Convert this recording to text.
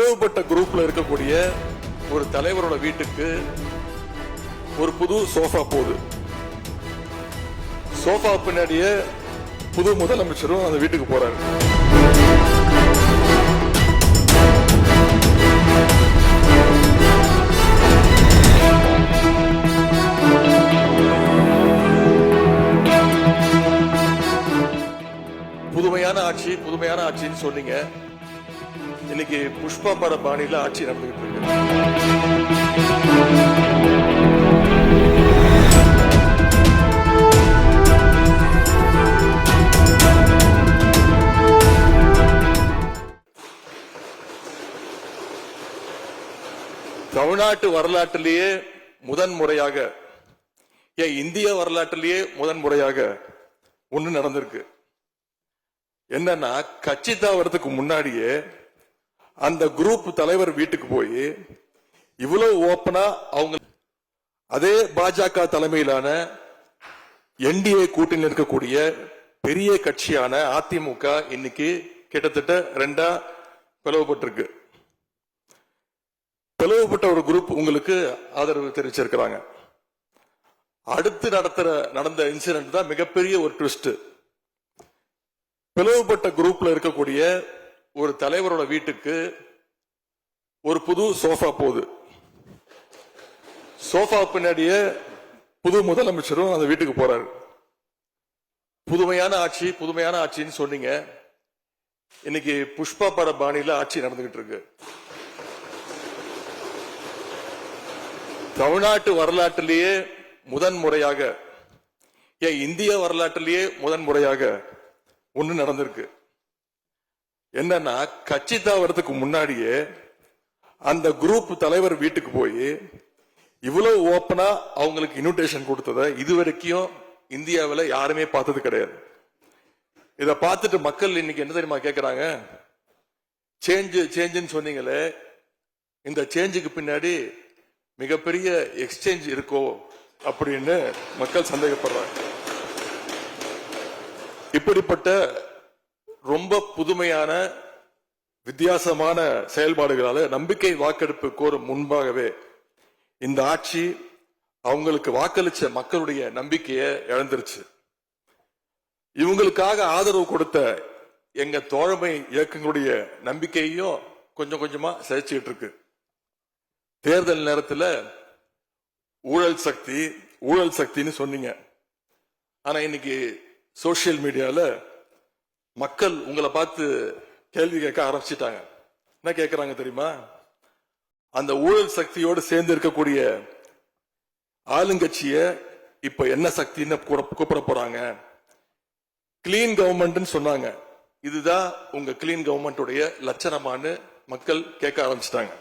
பிளவுபட்ட குரூப்ல இருக்கக்கூடிய ஒரு தலைவரோட வீட்டுக்கு ஒரு புது சோஃபா போகுது. சோஃபா பின்னாடியே புது முதலமைச்சரும் அந்த வீட்டுக்கு போறாரு. புதுமையான ஆட்சின்னு சொன்னீங்க. இன்னைக்கு புஷ்பா பட பாணியில ஆட்சி நடந்துகிட்டு இருக்கு. தமிழ்நாட்டு வரலாற்றிலேயே முதன்முறையாக, இந்திய வரலாற்றிலேயே முதன்முறையாக ஒண்ணு நடந்திருக்கு. என்னன்னா, கட்சி தாவறதுக்கு முன்னாடியே அந்த குரூப் தலைவர் வீட்டுக்கு போய் இவ்வளவு ஓப்பனா அவங்க அதே பாஜக தலைமையிலான என்டிஏ கூட்டணியில் இருக்கக்கூடிய பெரிய கட்சியான அதிமுக இன்னைக்கு கிட்டத்தட்ட ரெண்டா பிளவுபட்டிருக்கு. பிளவுபட்ட ஒரு குரூப் உங்களுக்கு ஆதரவு தெரிவிச்சிருக்கிறாங்க. அடுத்து நடந்த இன்சிடென்ட் தான் மிகப்பெரிய ஒரு ட்விஸ்ட். பிளவுபட்ட குரூப்ல இருக்கக்கூடிய ஒரு தலைவரோட வீட்டுக்கு ஒரு புது சோஃபா போகுது. சோஃபா பின்னாடியே புது முதலமைச்சரும் அந்த வீட்டுக்கு போறாரு. புதுமையான ஆட்சின்னு சொன்னீங்க. இன்னைக்கு புஷ்பா பட பாணியில ஆட்சி நடந்துகிட்டு இருக்கு. தமிழ்நாட்டு வரலாற்றிலேயே முதன்முறையாக, இந்திய வரலாற்றிலேயே முதன்முறையாக ஒண்ணு நடந்திருக்கு. என்னன்னா, கட்சி தாவறதுக்கு முன்னாடியே அந்த குரூப் தலைவர் வீட்டுக்கு போய் இவ்வளவு ஓப்பனா அவங்களுக்கு இன்விடேஷன் கொடுத்ததை இதுவரைக்கும் இந்தியாவில் யாருமே பார்த்தது கிடையாது. இத பார்த்துட்டு மக்கள் இன்னைக்கு என்ன தெரியுமா கேட்கிறாங்க? சேஞ்சுன்னு சொன்னீங்களே, இந்த சேஞ்சுக்கு பின்னாடி மிகப்பெரிய எக்ஸ்சேஞ்ச் இருக்கோ அப்படின்னு மக்கள் சந்தேகப்படுறாங்க. இப்படிப்பட்ட ரொம்ப புதுமையான வித்தியாசமான செயல்பாடுகளால நம்பிக்கை வாக்கெடுப்பு கோரும் முன்பாகவே இந்த ஆட்சி அவங்களுக்கு வாக்களிச்ச மக்களுடைய நம்பிக்கையை இழந்துருச்சு. இவங்களுக்காக ஆதரவு கொடுத்த எங்க தோழமை இயக்கங்களுடைய நம்பிக்கையையும் கொஞ்சம் கொஞ்சமா சிதைச்சுட்டு இருக்கு. தேர்தல் நேரத்தில் ஊழல் சக்தின்னு சொன்னீங்க. ஆனா இன்னைக்கு சோசியல் மீடியால மக்கள் உங்களை பார்த்து கேள்வி கேட்க ஆரம்பிச்சிட்டாங்க. என்ன கேட்கிறாங்க தெரியுமா? அந்த ஊழல் சக்தியோடு சேர்ந்து இருக்கக்கூடிய ஆளுங்கட்சிய இப்ப என்ன சக்தின்னு கூப்பிட போறாங்க? கிளீன் கவர்மெண்ட் சொன்னாங்க. இதுதான் உங்க கிளீன் கவர்மெண்ட் உடைய லட்சணமானு மக்கள் கேட்க ஆரம்பிச்சிட்டாங்க.